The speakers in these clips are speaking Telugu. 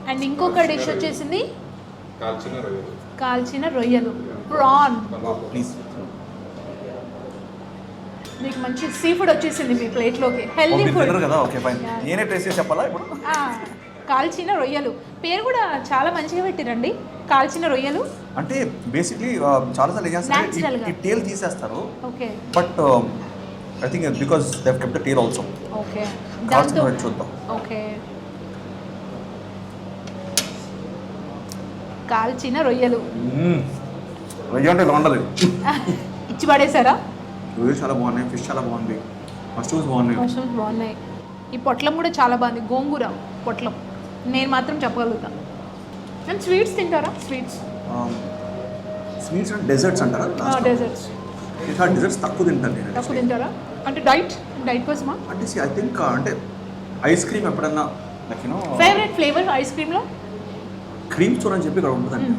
అండ్ ఇంకొక డిష్ వచ్చేసింది కాల్చిన రొయ్యలు ప్రాన్. ప్లీజ్. మీకు మంచి సీ ఫుడ్ వచ్చేసింది మీ ప్లేట్లోకి. హెల్దీ ఫుడ్ కదా. Okay fine. నేనే టేస్ట్ చేసి చెప్పాలా ఇప్పుడు? కాల్చిన రొయ్యలు పేరు కూడా చాలా మంచిగా పెట్టిరండి. కాల్చిన రొయ్యలు అంటే బేసిక్లీ చాలాసార్లు ఏం చేస్తారు, ఈ టేల్ తీసేస్తారు. Okay. But I think because they have kept the tail also. Okay. దాంతో చూద్దాం. ఓకే. కాల్చిన రొయ్యలు. రొయ్య అంటే బాగుండదు. ఇచ్చి పడేసారా? రొయ్యలు చాలా బాగున్నాయి, ఫిష్ చాలా బాగుంది, మష్రూమ్స్ బాగున్నాయి. మష్రూమ్స్ బాగున్నాయి. ఈ పొట్లం కూడా చాలా బాగుంది, గోంగూర పొట్లం. నేను మాత్రం చెప్పగలుగుతా. అండ్ స్వీట్స్ తింటారా? స్వీట్స్ అండ్ డెజర్ట్స్ అంటారా? డెజర్ట్స్. డెజర్ట్స్ తక్కువ తింటాను నేను. తక్కువ తింటారా అంటే డైట్ కోసమా? అంటే ఐ థింక్ అంటే ఐస్ క్రీమ్ ఎప్పుడన్నా like you know favourite flavour ice క్రీమ్లో క్రీమ్ స్టోర్ అని చెప్పి ఇక్కడ ఉంటుందండి.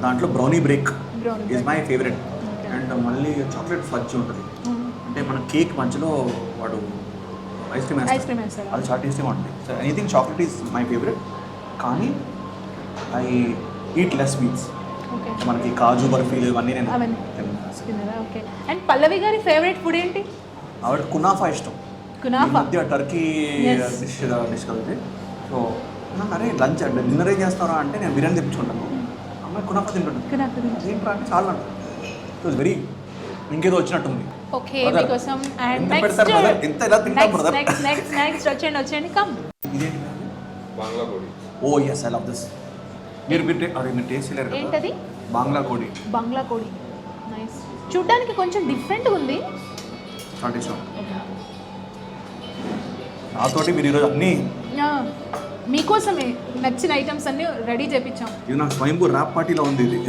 దాంట్లో brownie break is my favourite. And మళ్ళీ చాక్లెట్ ఫజ్ ఉంటుంది. అంటే మన కేక్ మధ్యలో వాడు ఐస్ క్రీమ్ వేస్తాడు, అది చాలా టేస్టీగా ఉంటుంది. So anything chocolate is my favourite. కానీ ఐ ఈట్ లెస్ స్వీట్స్. మనకి కాజు బర్ఫీలు ఇవన్నీ నేను తిన్నారా? ఓకే. అండ్ పల్లవి గారి ఫేవరెట్ ఫుడ్ ఏంటి? ఆవిడ కునాఫా ఇష్టం. కునాఫా టర్కీ డిష్ కలిపి. సో అరే లంచ్ అంటే డిన్నర్ ఏం చేస్తారా అంటే నేను బిర్యానీ తెప్పించుకుంటాను. అమ్మాయి కునాఫా తింటాను. ఏంట్రా అంటే చాలా అంట. ఇట్ వాజ్ వెరీ ఇంకేదో వచ్చినట్టుంది. ఓకే మీకోసం. అండ్ నెక్స్ట్ వచ్చేయండి కమ్. ఇదేంటి? బంగ్లా కోడి. ఓ yes, I love this. మీరు టేస్ట్ చేయలేరు కదా. ఏంటది? బంగ్లా కోడి. బంగ్లా కోడి నైస్. చూడ్డానికి కొంచెం డిఫరెంట్గా ఉంది. చాలా ఇష్టం. నాతోటి మీరు ఈరోజు అన్నీ మీకోసమే నచ్చిన ఐటమ్స్ అన్నీ రెడీ చేయించాం. ఇది నాకు స్వయంభూ ర్యాప్ పార్టీలో ఉంది ఇది.